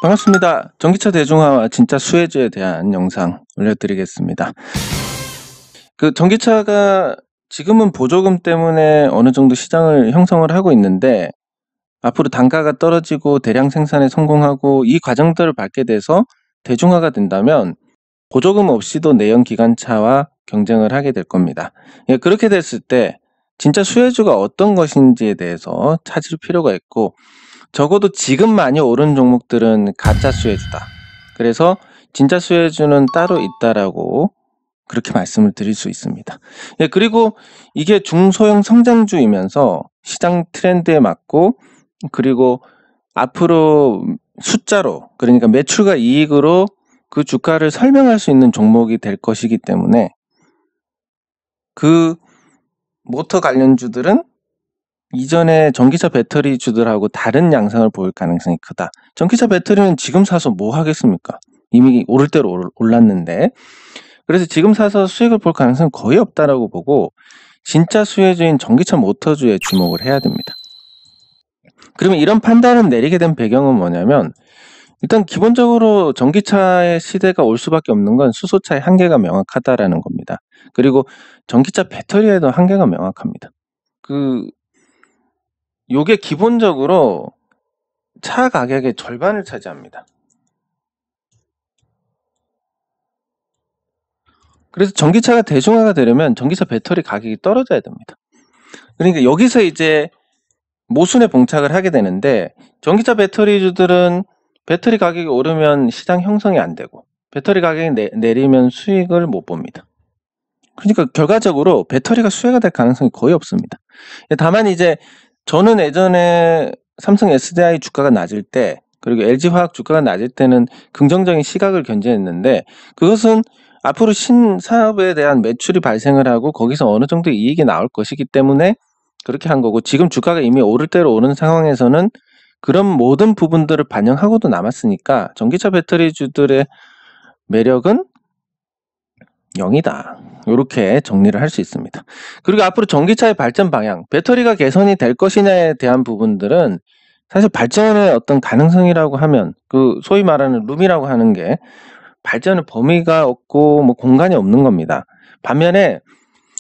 반갑습니다. 전기차 대중화와 진짜 수혜주에 대한 영상 올려드리겠습니다. 전기차가 지금은 보조금 때문에 어느 정도 시장을 형성을 하고 있는데, 앞으로 단가가 떨어지고 대량 생산에 성공하고 이 과정들을 밟게 돼서 대중화가 된다면 보조금 없이도 내연 기관차와 경쟁을 하게 될 겁니다. 그렇게 됐을 때 진짜 수혜주가 어떤 것인지에 대해서 찾을 필요가 있고, 적어도 지금 많이 오른 종목들은 가짜 수혜주다. 그래서 진짜 수혜주는 따로 있다라고 그렇게 말씀을 드릴 수 있습니다. 그리고 이게 중소형 성장주이면서 시장 트렌드에 맞고, 그리고 앞으로 숫자로, 그러니까 매출과 이익으로 그 주가를 설명할 수 있는 종목이 될 것이기 때문에 그 모터 관련주들은 이전에 전기차 배터리 주들하고 다른 양상을 보일 가능성이 크다. 전기차 배터리는 지금 사서 뭐 하겠습니까? 이미 오를 대로 올랐는데. 그래서 지금 사서 수익을 볼 가능성은 거의 없다라고 보고, 진짜 수혜주인 전기차 모터주에 주목을 해야 됩니다. 그러면 이런 판단을 내리게 된 배경은 뭐냐면, 일단 기본적으로 전기차의 시대가 올 수밖에 없는 건 수소차의 한계가 명확하다라는 겁니다. 그리고 전기차 배터리에도 한계가 명확합니다. 요게 기본적으로 차 가격의 절반을 차지합니다. 그래서 전기차가 대중화가 되려면 전기차 배터리 가격이 떨어져야 됩니다. 그러니까 여기서 이제 모순에 봉착을 하게 되는데, 전기차 배터리주들은 배터리 가격이 오르면 시장 형성이 안 되고, 배터리 가격이 내리면 수익을 못 봅니다. 그러니까 결과적으로 배터리가 수혜가 될 가능성이 거의 없습니다. 다만 이제 저는 예전에 삼성 SDI 주가가 낮을 때, 그리고 LG화학 주가가 낮을 때는 긍정적인 시각을 견지했는데, 그것은 앞으로 신사업에 대한 매출이 발생을 하고 거기서 어느 정도 이익이 나올 것이기 때문에 그렇게 한 거고, 지금 주가가 이미 오를 대로 오른 상황에서는 그런 모든 부분들을 반영하고도 남았으니까 전기차 배터리주들의 매력은 0이다. 이렇게 정리를 할 수 있습니다. 그리고 앞으로 전기차의 발전 방향, 배터리가 개선이 될 것이냐에 대한 부분들은 사실 발전의 어떤 가능성이라고 하면, 소위 말하는 룸이라고 하는 게 발전의 범위가 없고 뭐 공간이 없는 겁니다. 반면에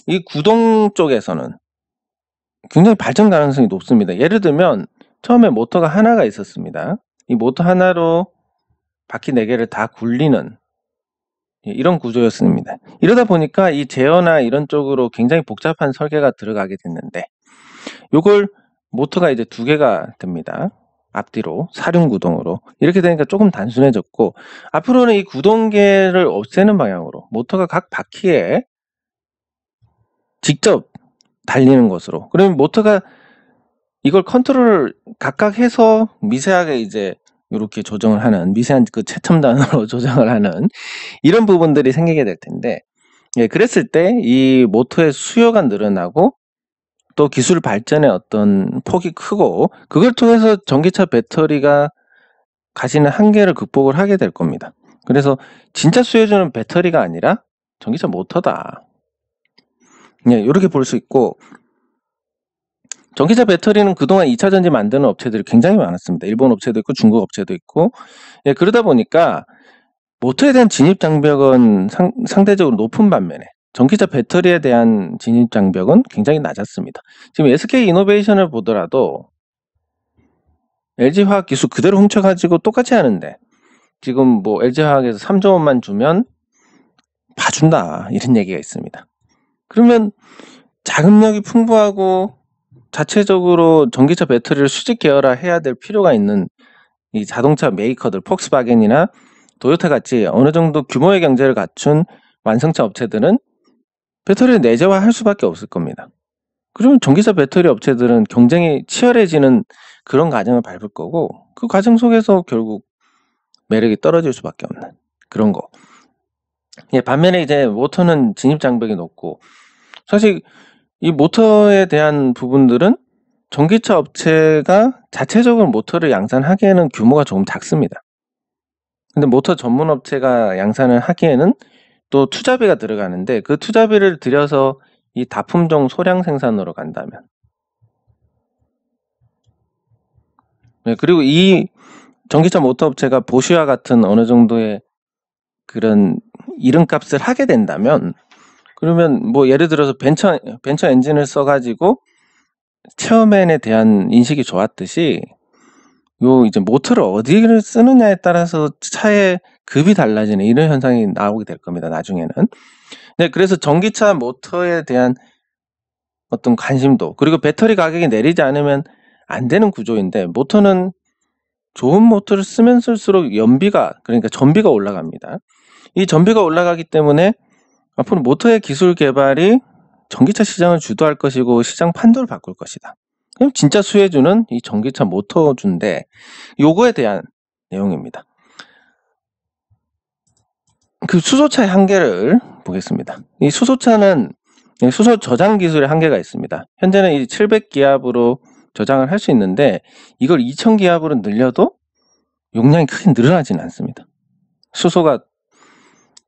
이 구동 쪽에서는 굉장히 발전 가능성이 높습니다. 예를 들면 처음에 모터가 하나가 있었습니다. 이 모터 하나로 바퀴 4개를 다 굴리는 이런 구조였습니다. 이러다 보니까 이 제어나 이런 쪽으로 굉장히 복잡한 설계가 들어가게 됐는데, 요걸 모터가 이제 2개가 됩니다. 앞뒤로 사륜 구동으로. 이렇게 되니까 조금 단순해졌고, 앞으로는 이 구동계를 없애는 방향으로 모터가 각 바퀴에 직접 달리는 것으로, 그러면 모터가 이걸 컨트롤을 각각 해서 미세하게 이제 이렇게 조정을 하는, 미세한 최첨단으로 조정을 하는 이런 부분들이 생기게 될 텐데, 그랬을 때 이 모터의 수요가 늘어나고 또 기술 발전의 어떤 폭이 크고, 그걸 통해서 전기차 배터리가 가지는 한계를 극복을 하게 될 겁니다. 그래서 진짜 수혜주는 배터리가 아니라 전기차 모터다. 이렇게 볼 수 있고, 전기차 배터리는 그동안 2차 전지 만드는 업체들이 굉장히 많았습니다. 일본 업체도 있고 중국 업체도 있고. 그러다 보니까 모터에 대한 진입 장벽은 상대적으로 높은 반면에 전기차 배터리에 대한 진입 장벽은 굉장히 낮았습니다. 지금 SK 이노베이션을 보더라도 LG화학 기술 그대로 훔쳐가지고 똑같이 하는데, 지금 뭐 LG화학에서 3조 원만 주면 봐준다 이런 얘기가 있습니다. 그러면 자금력이 풍부하고 자체적으로 전기차 배터리를 수직 계열화해야 될 필요가 있는 이 자동차 메이커들, 폭스바겐이나 도요타 같이 어느 정도 규모의 경제를 갖춘 완성차 업체들은 배터리를 내재화할 수밖에 없을 겁니다. 그러면 전기차 배터리 업체들은 경쟁이 치열해지는 그런 과정을 밟을 거고, 그 과정 속에서 결국 매력이 떨어질 수밖에 없는 그런 거. 반면에 이제 모터는 진입 장벽이 높고, 사실 이 모터에 대한 부분들은 전기차 업체가 자체적으로 모터를 양산하기에는 규모가 조금 작습니다. 근데 모터 전문 업체가 양산을 하기에는 또 투자비가 들어가는데, 그 투자비를 들여서 이 다품종 소량 생산으로 간다면, 그리고 이 전기차 모터 업체가 보쉬와 같은 어느 정도의 그런 이름값을 하게 된다면, 그러면 뭐 예를 들어서 벤처 엔진을 써가지고 체어맨에 대한 인식이 좋았듯이, 요 이제 모터를 어디를 쓰느냐에 따라서 차의 급이 달라지는 이런 현상이 나오게 될 겁니다, 나중에는. 네, 그래서 전기차 모터에 대한 어떤 관심도, 그리고 배터리 가격이 내리지 않으면 안 되는 구조인데, 모터는 좋은 모터를 쓰면 쓸수록 연비가, 그러니까 전비가 올라갑니다. 이 전비가 올라가기 때문에 앞으로 모터의 기술 개발이 전기차 시장을 주도할 것이고 시장 판도를 바꿀 것이다. 그럼 진짜 수혜주는 이 전기차 모터주인데, 요거에 대한 내용입니다. 그 수소차의 한계를 보겠습니다. 이 수소차는 수소 저장 기술의 한계가 있습니다. 현재는 이 700기압으로 저장을 할 수 있는데, 이걸 2000기압으로 늘려도 용량이 크게 늘어나지는 않습니다. 수소가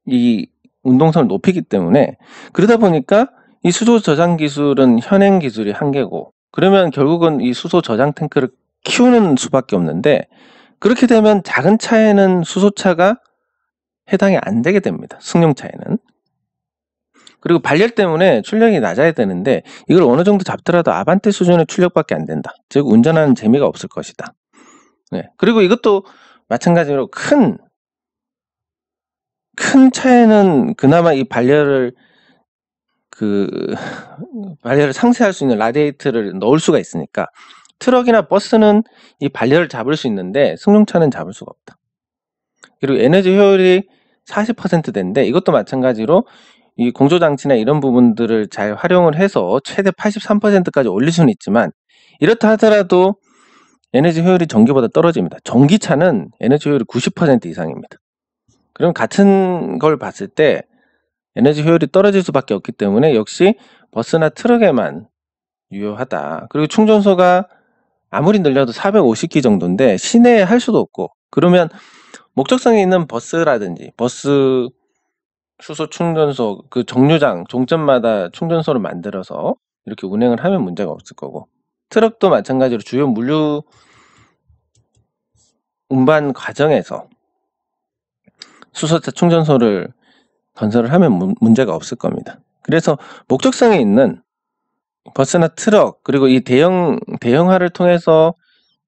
이 운동성을 높이기 때문에. 그러다 보니까 이 수소 저장 기술은 현행 기술이 한계고, 그러면 결국은 이 수소 저장 탱크를 키우는 수밖에 없는데, 그렇게 되면 작은 차에는 수소차가 해당이 안 되게 됩니다. 승용차에는. 그리고 발열 때문에 출력이 낮아야 되는데, 이걸 어느 정도 잡더라도 아반떼 수준의 출력밖에 안 된다. 즉 운전하는 재미가 없을 것이다. 네. 그리고 이것도 마찬가지로 큰 차에는 그나마 이 발열을 상쇄할 수 있는 라디에이터를 넣을 수가 있으니까, 트럭이나 버스는 이 발열을 잡을 수 있는데 승용차는 잡을 수가 없다. 그리고 에너지 효율이 40%대인데, 이것도 마찬가지로 이 공조장치나 이런 부분들을 잘 활용을 해서 최대 83%까지 올릴 수는 있지만, 이렇다 하더라도 에너지 효율이 전기보다 떨어집니다. 전기차는 에너지 효율이 90% 이상입니다. 그럼 같은 걸 봤을 때 에너지 효율이 떨어질 수밖에 없기 때문에 역시 버스나 트럭에만 유효하다. 그리고 충전소가 아무리 늘려도 450기 정도인데 시내에 할 수도 없고, 그러면 목적성이 있는 버스라든지 버스 수소 충전소, 그 정류장 종점마다 충전소를 만들어서 이렇게 운행을 하면 문제가 없을 거고, 트럭도 마찬가지로 주요 물류 운반 과정에서 수소차 충전소를 건설을 하면 문제가 없을 겁니다. 그래서 목적성이 있는 버스나 트럭, 그리고 이 대형화를 통해서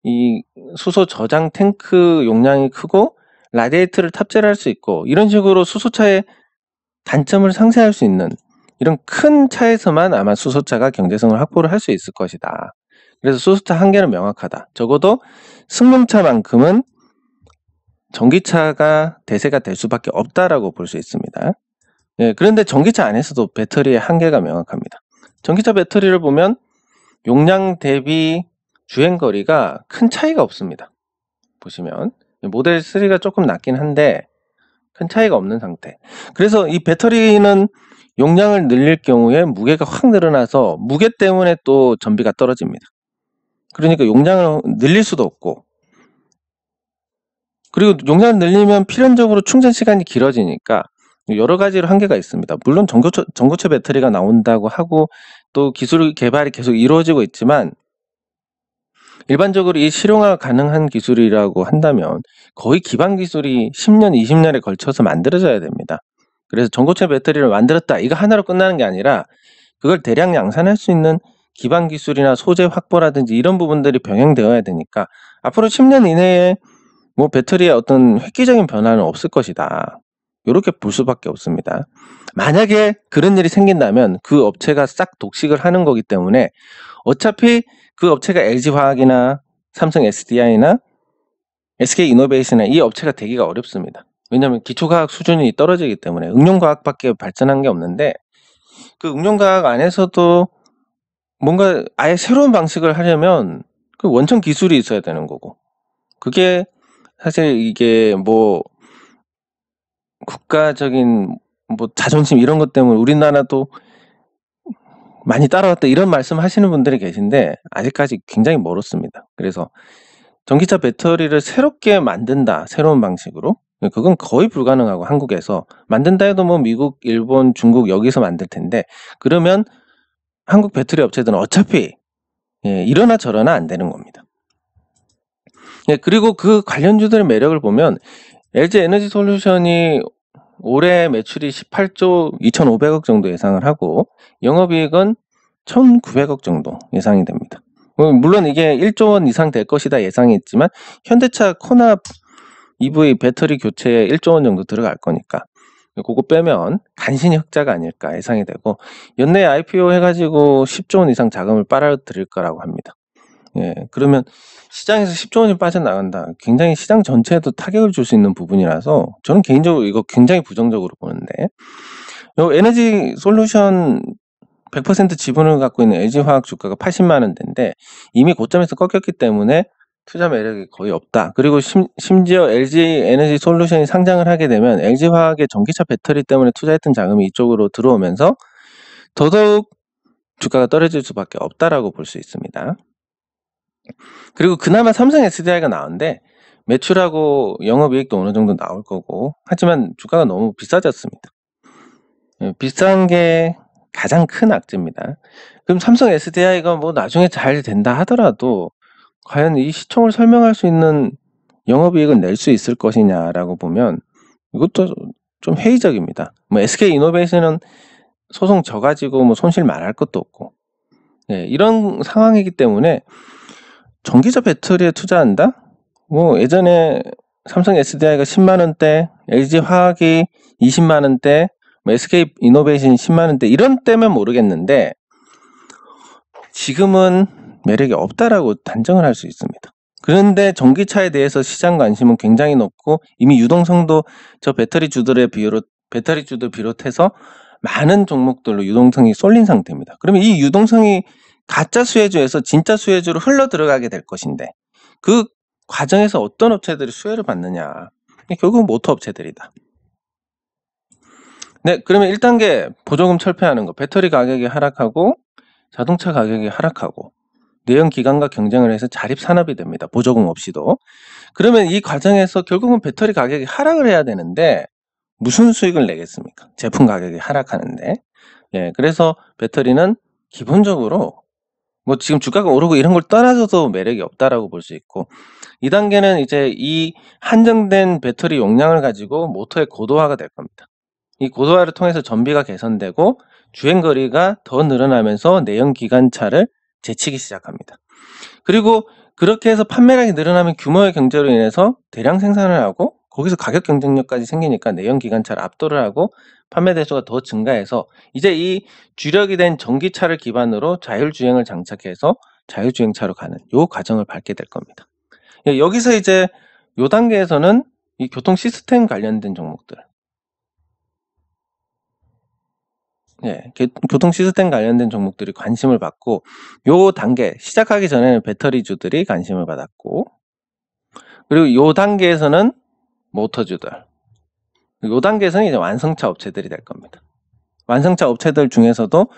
이 수소 저장 탱크 용량이 크고 라디에이터를 탑재를 할 수 있고, 이런 식으로 수소차의 단점을 상쇄할 수 있는 이런 큰 차에서만 아마 수소차가 경제성을 확보를 할 수 있을 것이다. 그래서 수소차 한계는 명확하다. 적어도 승용차만큼은 전기차가 대세가 될 수밖에 없다라고 볼 수 있습니다. 예, 그런데 전기차 안에서도 배터리의 한계가 명확합니다. 전기차 배터리를 보면 용량 대비 주행거리가 큰 차이가 없습니다. 보시면 모델 3가 조금 낮긴 한데 큰 차이가 없는 상태. 그래서 이 배터리는 용량을 늘릴 경우에 무게가 확 늘어나서 무게 때문에 또 전비가 떨어집니다. 그러니까 용량을 늘릴 수도 없고, 그리고 용량을 늘리면 필연적으로 충전 시간이 길어지니까 여러 가지로 한계가 있습니다. 물론 전고체 배터리가 나온다고 하고 또 기술 개발이 계속 이루어지고 있지만, 일반적으로 이 실용화 가능한 기술이라고 한다면 거의 기반 기술이 10년, 20년에 걸쳐서 만들어져야 됩니다. 그래서 전고체 배터리를 만들었다, 이거 하나로 끝나는 게 아니라 그걸 대량 양산할 수 있는 기반 기술이나 소재 확보라든지 이런 부분들이 병행되어야 되니까 앞으로 10년 이내에 뭐 배터리의 어떤 획기적인 변화는 없을 것이다. 이렇게 볼 수밖에 없습니다. 만약에 그런 일이 생긴다면 그 업체가 싹 독식을 하는 거기 때문에 어차피 그 업체가 LG화학이나 삼성 SDI나 SK이노베이션이나 이 업체가 되기가 어렵습니다. 왜냐하면 기초과학 수준이 떨어지기 때문에 응용과학밖에 발전한 게 없는데, 그 응용과학 안에서도 뭔가 아예 새로운 방식을 하려면 그 원천 기술이 있어야 되는 거고, 그게 사실 이게 뭐 국가적인 뭐 자존심 이런 것 때문에 우리나라도 많이 따라왔다 이런 말씀 하시는 분들이 계신데 아직까지 굉장히 멀었습니다. 그래서 전기차 배터리를 새롭게 만든다, 새로운 방식으로, 그건 거의 불가능하고, 한국에서 만든다 해도 뭐 미국, 일본, 중국 여기서 만들 텐데, 그러면 한국 배터리 업체들은 어차피 이러나 저러나 안 되는 겁니다. 예, 그리고 그 관련주들의 매력을 보면 LG 에너지 솔루션이 올해 매출이 18조 2,500억 정도 예상을 하고 영업이익은 1,900억 정도 예상이 됩니다. 물론 이게 1조 원 이상 될 것이다 예상이 있지만 현대차 코납 EV 배터리 교체에 1조 원 정도 들어갈 거니까 그거 빼면 간신히 흑자가 아닐까 예상이 되고 연내 IPO 해가지고 10조 원 이상 자금을 빨아들일 거라고 합니다. 예, 그러면 시장에서 10조 원이 빠져나간다. 굉장히 시장 전체에도 타격을 줄 수 있는 부분이라서 저는 개인적으로 이거 굉장히 부정적으로 보는데 요 에너지 솔루션 100% 지분을 갖고 있는 LG화학 주가가 80만 원대인데 이미 고점에서 꺾였기 때문에 투자 매력이 거의 없다. 그리고 심지어 LG 에너지 솔루션이 상장을 하게 되면 LG화학의 전기차 배터리 때문에 투자했던 자금이 이쪽으로 들어오면서 더더욱 주가가 떨어질 수밖에 없다라고 볼 수 있습니다. 그리고 그나마 삼성 SDI가 나은데 매출하고 영업이익도 어느 정도 나올 거고 하지만 주가가 너무 비싸졌습니다. 비싼 게 가장 큰 악재입니다. 그럼 삼성 SDI가 뭐 나중에 잘 된다 하더라도 과연 이 시총을 설명할 수 있는 영업이익은 낼 수 있을 것이냐라고 보면 이것도 좀 회의적입니다. 뭐 SK 이노베이션은 소송 져가지고 뭐 손실 말할 것도 없고 이런 상황이기 때문에 전기차 배터리에 투자한다? 뭐 예전에 삼성 SDI가 10만 원대, LG 화학이 20만 원대, 뭐 SK 이노베이션이 10만 원대 이런 때면 모르겠는데 지금은 매력이 없다라고 단정을 할 수 있습니다. 그런데 전기차에 대해서 시장 관심은 굉장히 높고 이미 유동성도 저 배터리 주들 비롯해서 많은 종목들로 유동성이 쏠린 상태입니다. 그러면 이 유동성이 가짜 수혜주에서 진짜 수혜주로 흘러 들어가게 될 것인데 그 과정에서 어떤 업체들이 수혜를 받느냐? 결국은 모터 업체들이다. 네, 그러면 1단계 보조금 철폐하는 거. 배터리 가격이 하락하고 자동차 가격이 하락하고 내연 기관과 경쟁을 해서 자립 산업이 됩니다. 보조금 없이도. 그러면 이 과정에서 결국은 배터리 가격이 하락을 해야 되는데 무슨 수익을 내겠습니까? 제품 가격이 하락하는데. 예, 그래서 배터리는 기본적으로 뭐 지금 주가가 오르고 이런 걸 떠나서도 매력이 없다라고 볼 수 있고 2단계는 이제 이 한정된 배터리 용량을 가지고 모터의 고도화가 될 겁니다. 이 고도화를 통해서 전비가 개선되고 주행거리가 더 늘어나면서 내연기관차를 제치기 시작합니다. 그리고 그렇게 해서 판매량이 늘어나면 규모의 경제로 인해서 대량 생산을 하고 거기서 가격 경쟁력까지 생기니까 내연기관차를 압도를 하고 판매 대수가 더 증가해서 이제 이 주력이 된 전기차를 기반으로 자율주행을 장착해서 자율주행차로 가는 요 과정을 밟게 될 겁니다. 여기서 이제 요 단계에서는 이 교통 시스템 관련된 종목들 교통 시스템 관련된 종목들이 관심을 받고 요 단계 시작하기 전에는 배터리주들이 관심을 받았고 그리고 요 단계에서는 모터주들 요 단계에서는 이제 완성차 업체들이 될 겁니다. 완성차 업체들 중에서도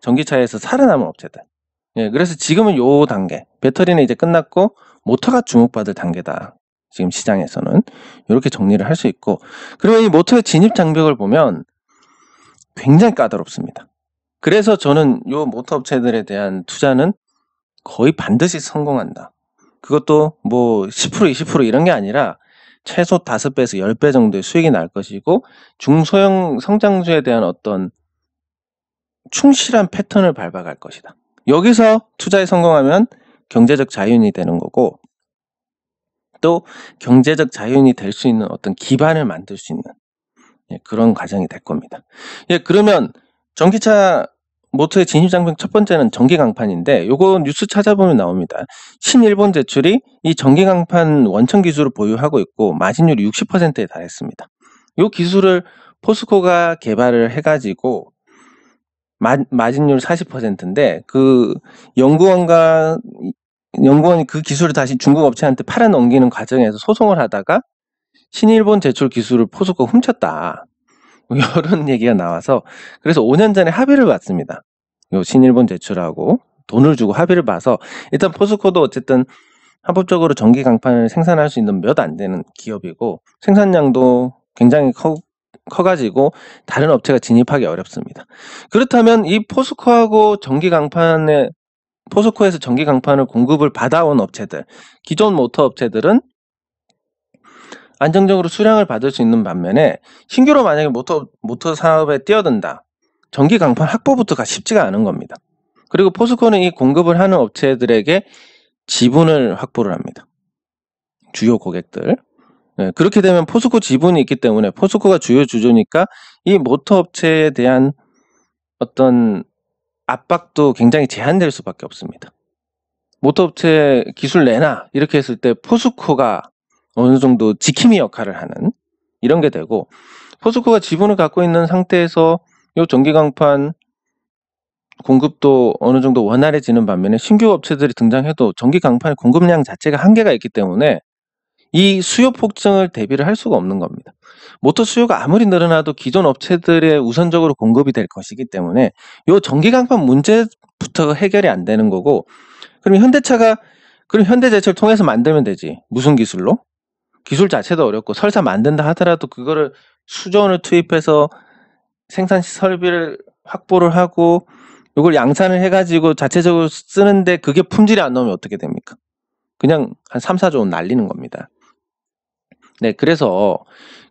전기차에서 살아남은 업체들 그래서 지금은 요 단계 배터리는 이제 끝났고 모터가 주목받을 단계다. 지금 시장에서는 이렇게 정리를 할 수 있고 그리고 이 모터의 진입 장벽을 보면 굉장히 까다롭습니다. 그래서 저는 요 모터 업체들에 대한 투자는 거의 반드시 성공한다. 그것도 뭐 10% 20% 이런 게 아니라 최소 5배에서 10배 정도의 수익이 날 것이고 중소형 성장주에 대한 어떤 충실한 패턴을 밟아갈 것이다. 여기서 투자에 성공하면 경제적 자유인이 되는 거고 또 경제적 자유인이 될 수 있는 어떤 기반을 만들 수 있는 그런 과정이 될 겁니다. 그러면 전기차 모터의 진입 장벽 첫 번째는 전기 강판인데 요거 뉴스 찾아보면 나옵니다. 신일본 제출이 이 전기 강판 원천 기술을 보유하고 있고 마진율이 60%에 달했습니다. 요 기술을 포스코가 개발을 해가지고 마진율 40%인데 그 연구원이 그 기술을 다시 중국 업체한테 팔아 넘기는 과정에서 소송을 하다가 신일본 제출 기술을 포스코가 훔쳤다. 이런 얘기가 나와서 그래서 5년 전에 합의를 봤습니다. 요 신일본 제출하고 돈을 주고 합의를 봐서 일단 포스코도 어쨌든 합법적으로 전기 강판을 생산할 수 있는 몇 안 되는 기업이고 생산량도 굉장히 커가지고 다른 업체가 진입하기 어렵습니다. 그렇다면 이 포스코하고 전기 강판의 포스코에서 전기 강판을 공급을 받아온 업체들, 기존 모터 업체들은 안정적으로 수량을 받을 수 있는 반면에 신규로 만약에 모터 사업에 뛰어든다. 전기 강판 확보부터가 쉽지가 않은 겁니다. 그리고 포스코는 이 공급을 하는 업체들에게 지분을 확보를 합니다. 주요 고객들. 네, 그렇게 되면 포스코 지분이 있기 때문에 포스코가 주요 주주니까 이 모터 업체에 대한 어떤 압박도 굉장히 제한될 수밖에 없습니다. 모터 업체 기술 내놔 이렇게 했을 때 포스코가 어느 정도 지킴이 역할을 하는 이런 게 되고, 포스코가 지분을 갖고 있는 상태에서 이 전기 강판 공급도 어느 정도 원활해지는 반면에 신규 업체들이 등장해도 전기 강판의 공급량 자체가 한계가 있기 때문에 이 수요 폭증을 대비를 할 수가 없는 겁니다. 모터 수요가 아무리 늘어나도 기존 업체들에 우선적으로 공급이 될 것이기 때문에 이 전기 강판 문제부터 해결이 안 되는 거고, 그럼 현대제철 통해서 만들면 되지. 무슨 기술로? 기술 자체도 어렵고 설사 만든다 하더라도 그거를 수조원을 투입해서 생산 설비를 확보를 하고 이걸 양산을 해가지고 자체적으로 쓰는데 그게 품질이 안 나오면 어떻게 됩니까? 그냥 한 3, 4조 원 날리는 겁니다. 네, 그래서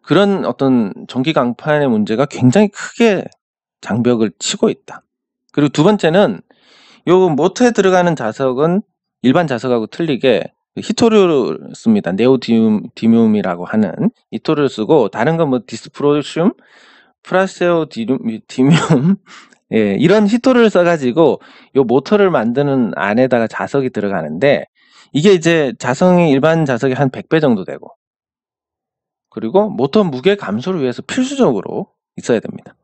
그런 어떤 전기 강판의 문제가 굉장히 크게 장벽을 치고 있다. 그리고 두 번째는 요 모터에 들어가는 자석은 일반 자석하고 틀리게 히토류를 씁니다. 네오디뮴이라고 하는 히토류를 쓰고, 다른 건 뭐 디스프로슘, 프라세오디뮴 예, 이런 히토류를 써가지고 요 모터를 만드는 안에다가 자석이 들어가는데, 이게 이제 자성이 일반 자석의 한 100배 정도 되고, 그리고 모터 무게 감소를 위해서 필수적으로 있어야 됩니다.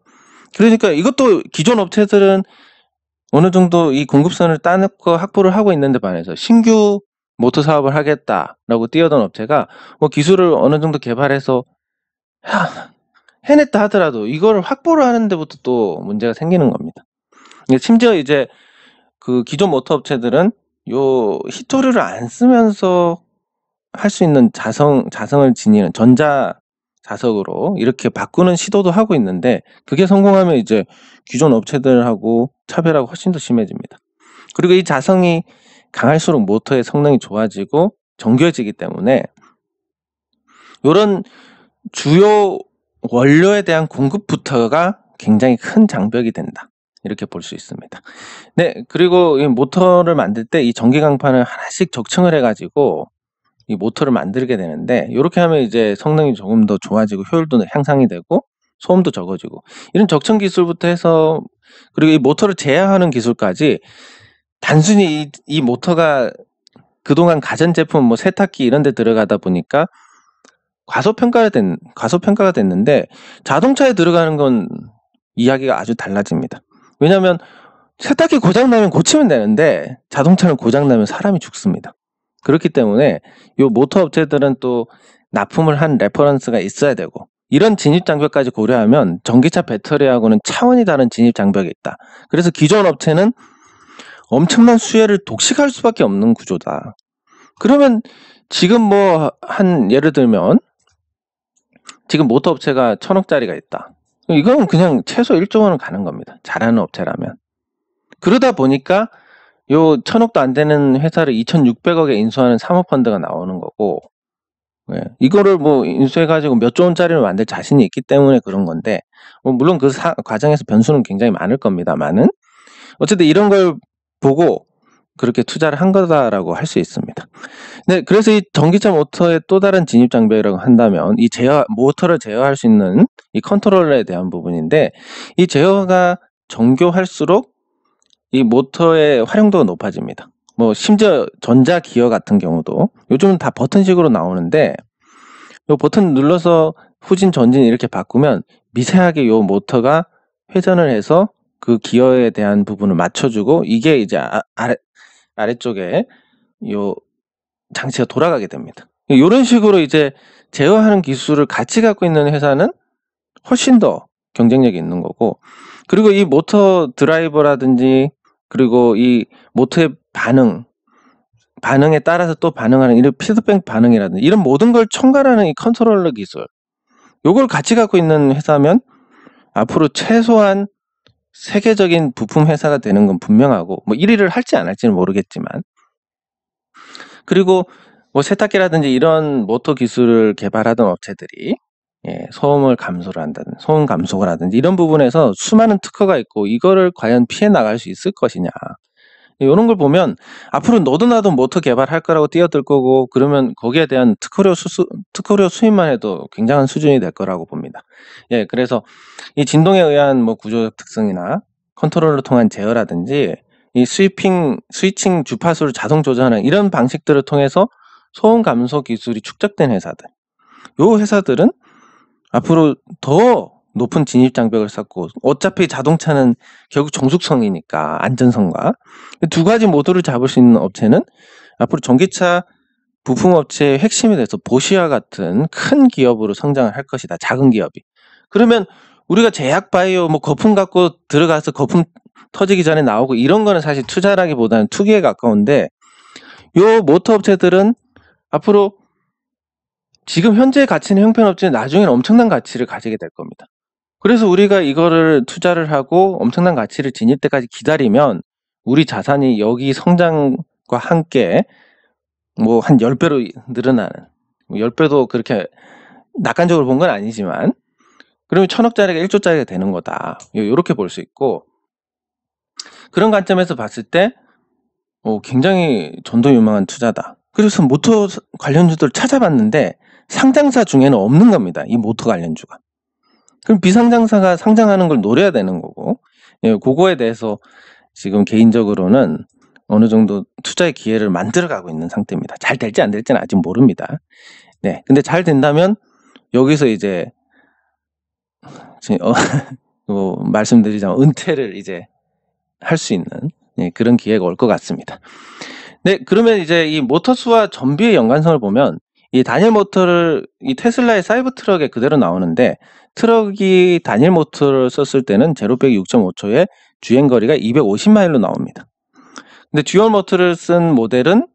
그러니까 이것도 기존 업체들은 어느 정도 이 공급선을 따놓고 확보를 하고 있는데 반해서 신규 모터 사업을 하겠다라고 뛰어든 업체가 뭐 기술을 어느 정도 개발해서 해냈다 하더라도 이걸 확보를 하는 데부터 또 문제가 생기는 겁니다. 심지어 이제 그 기존 모터 업체들은 요 히토류를 안 쓰면서 할 수 있는 자성을 지니는 전자 자석으로 이렇게 바꾸는 시도도 하고 있는데, 그게 성공하면 이제 기존 업체들하고 차별하고 훨씬 더 심해집니다. 그리고 이 자성이 강할수록 모터의 성능이 좋아지고 정교해지기 때문에 이런 주요 원료에 대한 공급부터가 굉장히 큰 장벽이 된다. 이렇게 볼 수 있습니다. 네, 그리고 이 모터를 만들 때 이 전기 강판을 하나씩 적층을 해가지고 이 모터를 만들게 되는데, 이렇게 하면 이제 성능이 조금 더 좋아지고 효율도 향상이 되고 소음도 적어지고, 이런 적층 기술부터 해서 그리고 이 모터를 제어하는 기술까지, 단순히 이 모터가 그동안 가전제품 뭐 세탁기 이런 데 들어가다 보니까 과소평가가 됐는데, 자동차에 들어가는 건 이야기가 아주 달라집니다. 왜냐하면 세탁기 고장나면 고치면 되는데 자동차는 고장나면 사람이 죽습니다. 그렇기 때문에 이 모터 업체들은 또 납품을 한 레퍼런스가 있어야 되고, 이런 진입 장벽까지 고려하면 전기차 배터리하고는 차원이 다른 진입 장벽이 있다. 그래서 기존 업체는 엄청난 수혜를 독식할 수밖에 없는 구조다. 그러면 지금 뭐 예를 들면 지금 모터 업체가 1,000억짜리가 있다. 이건 그냥 최소 1조 원은 가는 겁니다. 잘하는 업체라면. 그러다 보니까 요 1,000억도 안 되는 회사를 2,600억에 인수하는 사모펀드가 나오는 거고, 예, 이거를 뭐 인수해가지고 몇 조 원짜리를 만들 자신이 있기 때문에 그런 건데, 물론 그 과정에서 변수는 굉장히 많을 겁니다만은, 어쨌든 이런 걸 보고 그렇게 투자를 한 거다라고 할 수 있습니다. 네, 그래서 이 전기차 모터의 또 다른 진입 장벽이라고 한다면 이 모터를 제어할 수 있는 이 컨트롤러에 대한 부분인데, 이 제어가 정교할수록 이 모터의 활용도가 높아집니다. 뭐 심지어 전자 기어 같은 경우도 요즘은 다 버튼식으로 나오는데, 요 버튼 눌러서 후진 전진 이렇게 바꾸면 미세하게 요 모터가 회전을 해서 그 기어에 대한 부분을 맞춰주고, 이게 이제 아래쪽에 요 장치가 돌아가게 됩니다. 이런 식으로 이제 제어하는 기술을 같이 갖고 있는 회사는 훨씬 더 경쟁력이 있는 거고, 그리고 이 모터 드라이버라든지 그리고 이 모터의 반응에 따라서 또 반응하는 이런 피드백 반응이라든지 이런 모든 걸 첨가하는 이 컨트롤러 기술, 요걸 같이 갖고 있는 회사면 앞으로 최소한 세계적인 부품 회사가 되는 건 분명하고, 뭐 1위를 할지 안 할지는 모르겠지만, 그리고 뭐 세탁기라든지 이런 모터 기술을 개발하던 업체들이 소음을 감소를 한다든 소음 감소를 하든지 이런 부분에서 수많은 특허가 있고 이거를 과연 피해 나갈 수 있을 것이냐, 이런 걸 보면 앞으로 너도 나도 모터 개발할 거라고 뛰어들 거고, 그러면 거기에 대한 특허료 수입만 해도 굉장한 수준이 될 거라고 봅니다. 그래서 이 진동에 의한 뭐 구조적 특성이나 컨트롤을 통한 제어라든지 이 스위칭 주파수를 자동 조절하는 이런 방식들을 통해서 소음 감소 기술이 축적된 회사들, 요 회사들은 앞으로 더 높은 진입 장벽을 쌓고, 어차피 자동차는 결국 정숙성이니까 안전성과 두 가지 모두를 잡을 수 있는 업체는 앞으로 전기차 부품 업체의 핵심이 돼서 보쉬와 같은 큰 기업으로 성장을 할 것이다. 작은 기업이. 그러면 우리가 제약 바이오 뭐 거품 갖고 들어가서 거품 터지기 전에 나오고 이런 거는 사실 투자라기보다는 투기에 가까운데, 요 모터 업체들은 앞으로 지금 현재 가치는 형편없지만 나중에는 엄청난 가치를 가지게 될 겁니다. 그래서 우리가 이거를 투자를 하고 엄청난 가치를 지닐 때까지 기다리면 우리 자산이 여기 성장과 함께 뭐 한 10배로 늘어나는, 10배도 그렇게 낙관적으로 본 건 아니지만, 그러면 1000억짜리가 1조짜리가 되는 거다. 이렇게 볼 수 있고, 그런 관점에서 봤을 때 굉장히 전도유망한 투자다. 그래서 모터 관련주들을 찾아봤는데 상장사 중에는 없는 겁니다. 이 모터 관련주가. 그럼 비상장사가 상장하는 걸 노려야 되는 거고, 그거에 대해서 지금 개인적으로는 어느 정도 투자의 기회를 만들어가고 있는 상태입니다. 잘 될지 안 될지는 아직 모릅니다. 근데 잘 된다면 여기서 이제 말씀드리자면 은퇴를 이제 할 수 있는 그런 기회가 올 것 같습니다. 그러면 이제 이 모터스와 전비의 연관성을 보면 이 다니엘 모터를 이 테슬라의 사이버 트럭에 그대로 나오는데, 트럭이 다니엘 모터를 썼을 때는 제로백이 6.5초에 주행거리가 250마일로 나옵니다. 근데 듀얼 모터를 쓴 모델은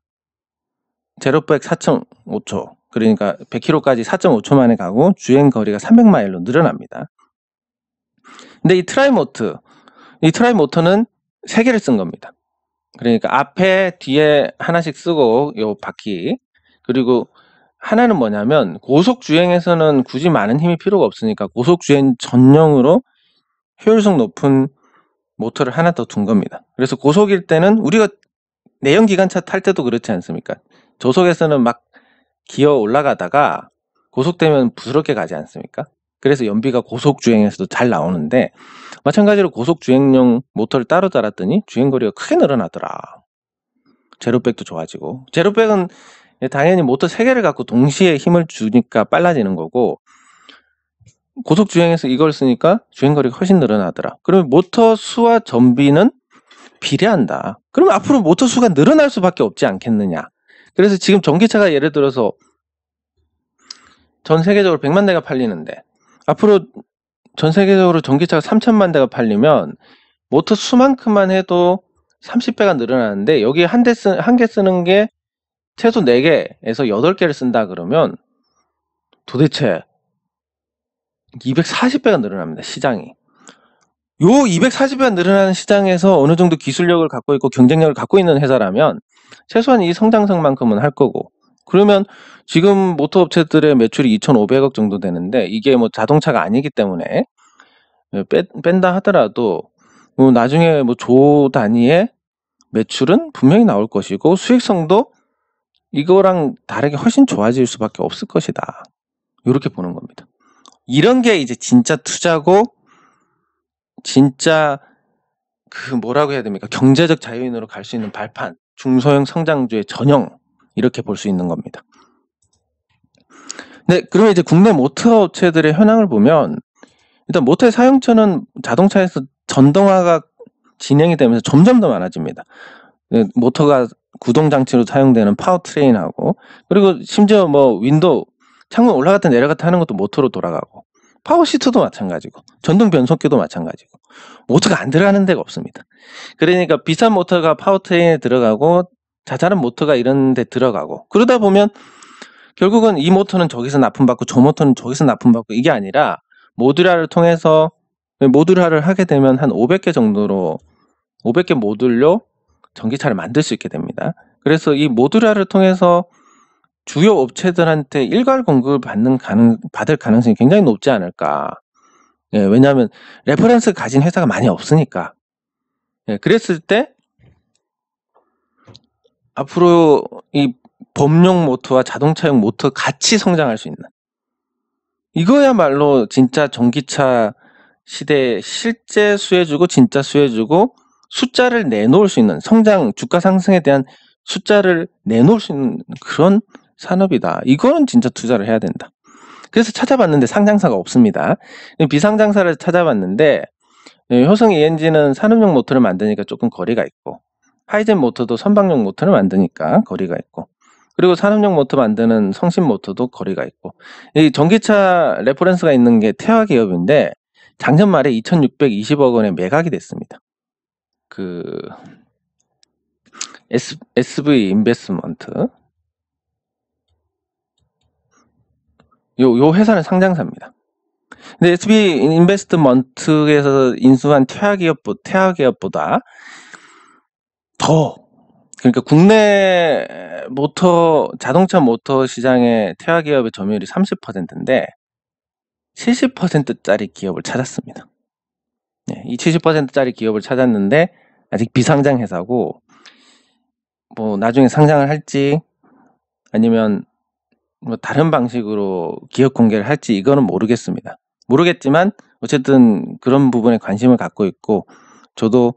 제로백 4.5초, 그러니까 100km까지 4.5초 만에 가고 주행거리가 300마일로 늘어납니다. 근데 이 트라이 모터는 3개를 쓴 겁니다. 그러니까 앞에 뒤에 하나씩 쓰고 요 바퀴, 그리고 하나는 뭐냐면 고속 주행에서는 굳이 많은 힘이 필요가 없으니까 고속 주행 전용으로 효율성 높은 모터를 하나 더 둔 겁니다. 그래서 고속일 때는 우리가 내연기관차 탈 때도 그렇지 않습니까? 저속에서는 막 기어 올라가다가 고속되면 부스럽게 가지 않습니까? 그래서 연비가 고속 주행에서도 잘 나오는데, 마찬가지로 고속 주행용 모터를 따로 달았더니 주행거리가 크게 늘어나더라. 제로백도 좋아지고, 제로백은 당연히 모터 3개를 갖고 동시에 힘을 주니까 빨라지는 거고, 고속 주행에서 이걸 쓰니까 주행거리가 훨씬 늘어나더라. 그러면 모터 수와 전비는 비례한다. 그러면 앞으로 모터 수가 늘어날 수밖에 없지 않겠느냐. 그래서 지금 전기차가 예를 들어서 전 세계적으로 100만 대가 팔리는데, 앞으로 전 세계적으로 전기차가 3000만 대가 팔리면 모터 수만큼만 해도 30배가 늘어나는데, 여기에 한 개 쓰는 게 최소 4개에서 8개를 쓴다 그러면 도대체 240배가 늘어납니다. 시장이. 요 240배가 늘어나는 시장에서 어느 정도 기술력을 갖고 있고 경쟁력을 갖고 있는 회사라면 최소한 이 성장성만큼은 할 거고, 그러면 지금 모터 업체들의 매출이 2,500억 정도 되는데, 이게 뭐 자동차가 아니기 때문에 뺀다 하더라도 나중에 뭐 조 단위의 매출은 분명히 나올 것이고, 수익성도 이거랑 다르게 훨씬 좋아질 수밖에 없을 것이다. 이렇게 보는 겁니다. 이런 게 이제 진짜 투자고, 진짜 뭐라고 해야 됩니까? 경제적 자유인으로 갈 수 있는 발판, 중소형 성장주의 전형, 이렇게 볼 수 있는 겁니다. 그러면 이제 국내 모터 업체들의 현황을 보면, 일단 모터의 사용처는 자동차에서 전동화가 진행이 되면서 점점 더 많아집니다. 모터가 구동장치로 사용되는 파워트레인하고, 그리고 심지어 뭐 윈도우, 창문 올라갔다 내려갔다 하는 것도 모터로 돌아가고, 파워시트도 마찬가지고, 전동 변속기도 마찬가지고, 모터가 안 들어가는 데가 없습니다. 그러니까 비싼 모터가 파워트레인에 들어가고 자잘한 모터가 이런 데 들어가고, 그러다 보면 결국은 이 모터는 저기서 납품받고 저 모터는 저기서 납품받고, 이게 아니라 모듈화를 통해서 모듈화를 하게 되면 한 500개 정도로 500개 모듈로 전기차를 만들 수 있게 됩니다. 그래서 이 모듈화를 통해서 주요 업체들한테 일괄 공급을 받을 가능성이 굉장히 높지 않을까. 예, 왜냐하면 레퍼런스 가진 회사가 많이 없으니까. 예, 그랬을 때 앞으로 이 범용 모터와 자동차용 모터 같이 성장할 수 있는, 이거야말로 진짜 전기차 시대에 실제 수혜주고 진짜 수혜주고 숫자를 내놓을 수 있는, 성장 주가 상승에 대한 숫자를 내놓을 수 있는 그런 산업이다. 이거는 진짜 투자를 해야 된다. 그래서 찾아봤는데 상장사가 없습니다. 비상장사를 찾아봤는데 효성 ENG는 산업용 모터를 만드니까 조금 거리가 있고, 하이젠 모터도 선박용 모터를 만드니까 거리가 있고, 그리고 산업용 모터 만드는 성신 모터도 거리가 있고, 이 전기차 레퍼런스가 있는 게 태화 기업인데 작년 말에 2,620억 원에 매각이 됐습니다. 그 SV 인베스먼트, 요 회사는 상장사입니다. 근데 SV 인베스트먼트에서 인수한 태화 기업보다 더, 그러니까 국내 자동차 모터 시장의 태화 기업의 점유율이 30%인데 70%짜리 기업을 찾았습니다. 네, 이 70%짜리 기업을 찾았는데 아직 비상장 회사고, 뭐 나중에 상장을 할지 아니면 뭐 다른 방식으로 기업 공개를 할지 이거는 모르겠지만 어쨌든 그런 부분에 관심을 갖고 있고, 저도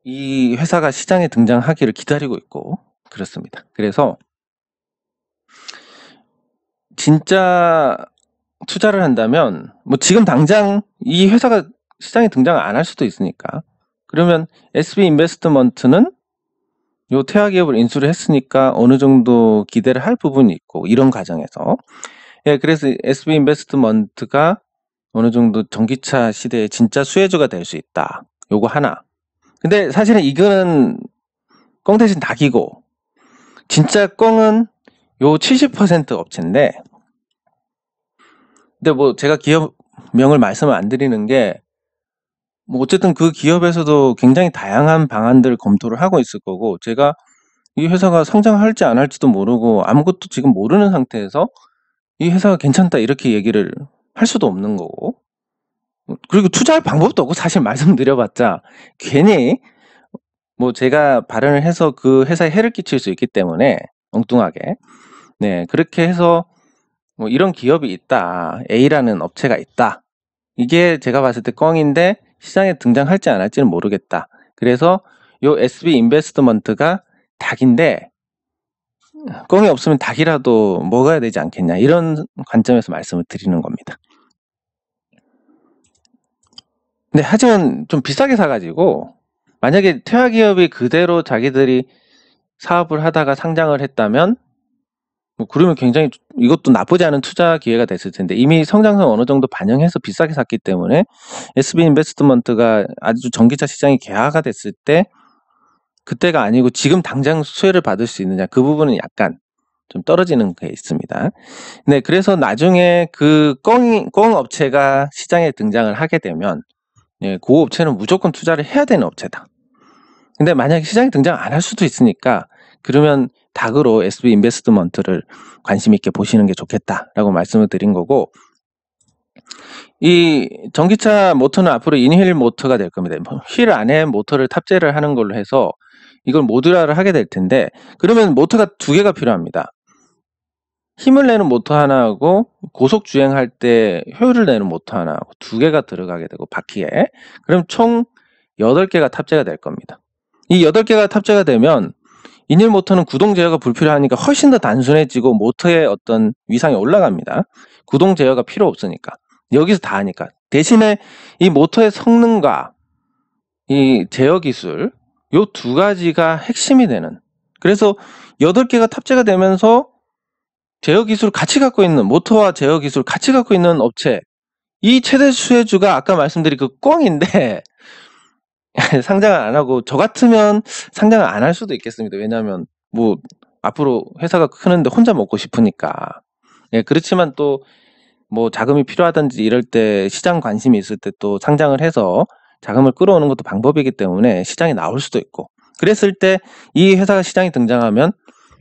이 회사가 시장에 등장하기를 기다리고 있고 그렇습니다. 그래서 진짜 투자를 한다면 뭐 지금 당장 이 회사가 시장에 등장 안 할 수도 있으니까, 그러면 SV 인베스트먼트는 요 태화 기업을 인수를 했으니까 어느 정도 기대를 할 부분이 있고, 이런 과정에서 예, 그래서 SV 인베스트먼트가 어느 정도 전기차 시대의 진짜 수혜주가 될 수 있다. 요거 하나. 근데 사실은 이거는 꽁 대신 닭이고, 진짜 꽁은 요 70% 업체인데, 근데 뭐 제가 기업명을 말씀을 안 드리는 게, 뭐 어쨌든 그 기업에서도 굉장히 다양한 방안들을 검토를 하고 있을 거고, 제가 이 회사가 상장할지 안 할지도 모르고 아무것도 지금 모르는 상태에서 이 회사가 괜찮다 이렇게 얘기를 할 수도 없는 거고, 그리고 투자할 방법도 없고, 사실 말씀드려봤자 괜히 뭐 제가 발언을 해서 그 회사에 해를 끼칠 수 있기 때문에 엉뚱하게, 네, 그렇게 해서 뭐 이런 기업이 있다, A라는 업체가 있다, 이게 제가 봤을 때 꽁인데 시장에 등장할지 안 할지는 모르겠다. 그래서 요 SV 인베스트먼트가 닭인데 꽁이 없으면 닭이라도 먹어야 되지 않겠냐, 이런 관점에서 말씀을 드리는 겁니다. 근데 하지만 좀 비싸게 사가지고, 만약에 태화 기업이 그대로 자기들이 사업을 하다가 상장을 했다면 뭐 그러면 굉장히 이것도 나쁘지 않은 투자 기회가 됐을 텐데, 이미 성장성 어느 정도 반영해서 비싸게 샀기 때문에 SV 인베스트먼트가 아주 전기차 시장이 개화가 됐을 때 그때가 아니고 지금 당장 수혜를 받을 수 있느냐, 그 부분은 약간 좀 떨어지는 게 있습니다. 네, 그래서 나중에 그 꽁 업체가 시장에 등장을 하게 되면, 예, 그 업체는 무조건 투자를 해야 되는 업체다. 근데 만약에 시장에 등장 안 할 수도 있으니까, 그러면 닭으로 SV 인베스트먼트를 관심 있게 보시는 게 좋겠다라고 말씀을 드린 거고, 이 전기차 모터는 앞으로 인휠 모터가 될 겁니다. 휠 안에 모터를 탑재를 하는 걸로 해서 이걸 모듈화를 하게 될 텐데, 그러면 모터가 두 개가 필요합니다. 힘을 내는 모터 하나하고 고속 주행할 때 효율을 내는 모터 하나하고 두 개가 들어가게 되고, 바퀴에. 그럼 총 8개가 탑재가 될 겁니다. 이 8개가 탑재가 되면 인휠 모터는 구동 제어가 불필요하니까 훨씬 더 단순해지고 모터의 어떤 위상이 올라갑니다. 구동 제어가 필요 없으니까. 여기서 다 하니까. 대신에 이 모터의 성능과 이 제어 기술, 요 두 가지가 핵심이 되는, 그래서 8개가 탑재가 되면서 제어 기술을 같이 갖고 있는, 모터와 제어 기술을 같이 갖고 있는 업체, 이 최대 수혜주가 아까 말씀드린 그 꽁인데 상장을 안 하고, 저 같으면 상장을 안 할 수도 있겠습니다. 왜냐하면 뭐 앞으로 회사가 크는데 혼자 먹고 싶으니까. 예, 그렇지만 또 뭐 자금이 필요하든지 이럴 때 시장 관심이 있을 때 또 상장을 해서 자금을 끌어오는 것도 방법이기 때문에 시장에 나올 수도 있고, 그랬을 때 이 회사가 시장에 등장하면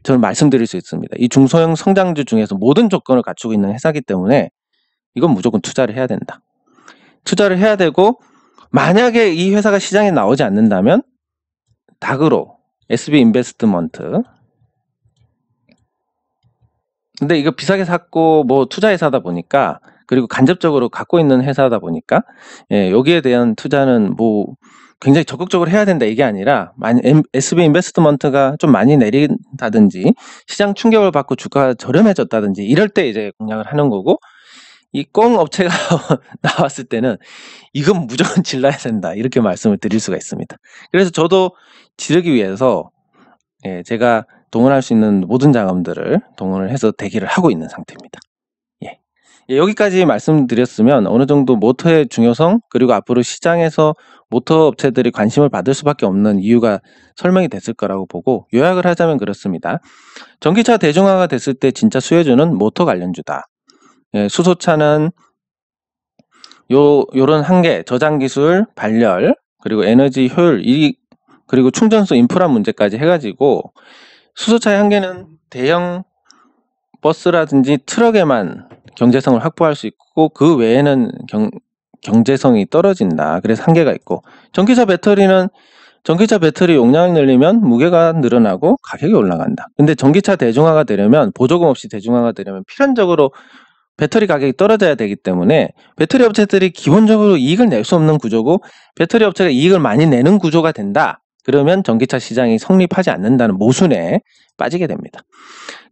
저는 말씀드릴 수 있습니다. 이 중소형 성장주 중에서 모든 조건을 갖추고 있는 회사이기 때문에 이건 무조건 투자를 해야 된다. 투자를 해야 되고, 만약에 이 회사가 시장에 나오지 않는다면 닥으로 SB 인베스트먼트, 근데 이거 비싸게 샀고 뭐 투자 회사다 보니까, 그리고 간접적으로 갖고 있는 회사다 보니까, 여기에 대한 투자는 뭐 굉장히 적극적으로 해야 된다 이게 아니라, SB 인베스트먼트가 좀 많이 내린다든지 시장 충격을 받고 주가가 저렴해졌다든지 이럴 때 이제 공략을 하는 거고, 이 꽁 업체가 나왔을 때는 이건 무조건 질러야 된다 이렇게 말씀을 드릴 수가 있습니다. 그래서 저도 지르기 위해서 제가 동원할 수 있는 모든 자금들을 동원을 해서 대기를 하고 있는 상태입니다. 여기까지 말씀드렸으면 어느 정도 모터의 중요성, 그리고 앞으로 시장에서 모터 업체들이 관심을 받을 수밖에 없는 이유가 설명이 됐을 거라고 보고, 요약을 하자면 그렇습니다. 전기차 대중화가 됐을 때 진짜 수혜주는 모터 관련주다. 수소차는 요런 한계, 저장 기술, 발열, 그리고 에너지 효율, 그리고 충전소 인프라 문제까지 해가지고, 수소차의 한계는 대형 버스라든지 트럭에만 경제성을 확보할 수 있고, 그 외에는 경제성이 떨어진다. 그래서 한계가 있고, 전기차 배터리 용량을 늘리면 무게가 늘어나고 가격이 올라간다. 근데 전기차 대중화가 되려면, 보조금 없이 대중화가 되려면 필연적으로 배터리 가격이 떨어져야 되기 때문에 배터리 업체들이 기본적으로 이익을 낼 수 없는 구조고, 배터리 업체가 이익을 많이 내는 구조가 된다. 그러면 전기차 시장이 성립하지 않는다는 모순에 빠지게 됩니다.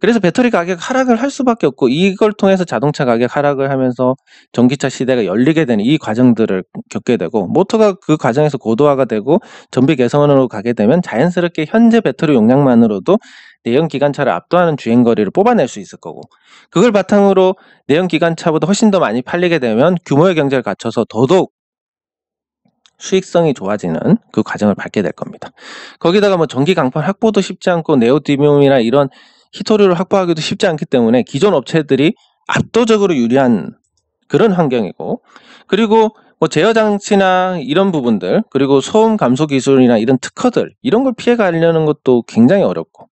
그래서 배터리 가격 하락을 할 수밖에 없고, 이걸 통해서 자동차 가격 하락을 하면서 전기차 시대가 열리게 되는 이 과정들을 겪게 되고, 모터가 그 과정에서 고도화가 되고 전비 개선으로 가게 되면 자연스럽게 현재 배터리 용량만으로도 내연 기관차를 압도하는 주행거리를 뽑아낼 수 있을 거고, 그걸 바탕으로 내연 기관차보다 훨씬 더 많이 팔리게 되면 규모의 경제를 갖춰서 더더욱 수익성이 좋아지는 그 과정을 밟게 될 겁니다. 거기다가 뭐 전기 강판 확보도 쉽지 않고, 네오디뮴이나 이런 히토류를 확보하기도 쉽지 않기 때문에 기존 업체들이 압도적으로 유리한 그런 환경이고, 그리고 뭐 제어 장치나 이런 부분들, 그리고 소음 감소 기술이나 이런 특허들, 이런 걸 피해 가려는 것도 굉장히 어렵고,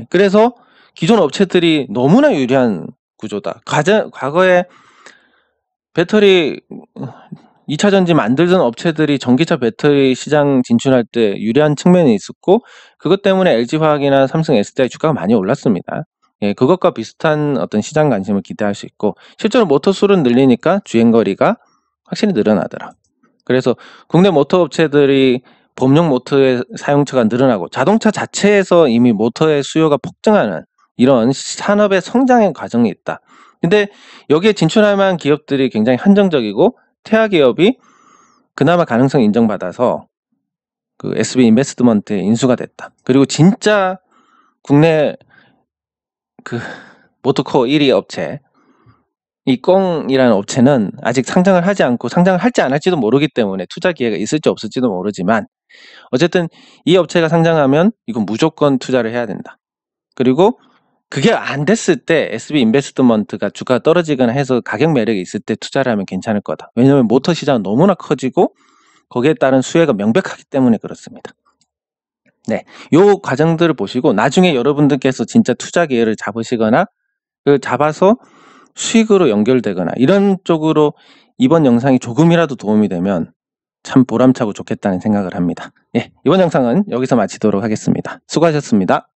그래서 기존 업체들이 너무나 유리한 구조다. 과거에 배터리 2차 전지 만들던 업체들이 전기차 배터리 시장 진출할 때 유리한 측면이 있었고, 그것 때문에 LG화학이나 삼성 SDI 주가가 많이 올랐습니다. 그것과 비슷한 어떤 시장 관심을 기대할 수 있고, 실제로 모터 수를 늘리니까 주행거리가 확실히 늘어나더라. 그래서 국내 모터 업체들이 범용 모터의 사용처가 늘어나고, 자동차 자체에서 이미 모터의 수요가 폭증하는 이런 산업의 성장의 과정이 있다. 근데 여기에 진출할 만한 기업들이 굉장히 한정적이고, 태아 기업이 그나마 가능성 인정받아서 그 SB 인베스트먼트에 인수가 됐다. 그리고 진짜 국내 그 모터코어 1위 업체, 이 꽁이라는 업체는 아직 상장을 하지 않고, 상장을 할지 안 할지도 모르기 때문에 투자 기회가 있을지 없을지도 모르지만, 어쨌든 이 업체가 상장하면 이건 무조건 투자를 해야 된다. 그리고 그게 안 됐을 때 SB 인베스트먼트가 주가가 떨어지거나 해서 가격 매력이 있을 때 투자를 하면 괜찮을 거다. 왜냐하면 모터 시장은 너무나 커지고 거기에 따른 수혜가 명백하기 때문에 그렇습니다. 요 과정들을 보시고 나중에 여러분들께서 진짜 투자 기회를 잡으시거나 잡아서 수익으로 연결되거나 이런 쪽으로 이번 영상이 조금이라도 도움이 되면 참 보람차고 좋겠다는 생각을 합니다. 이번 영상은 여기서 마치도록 하겠습니다. 수고하셨습니다.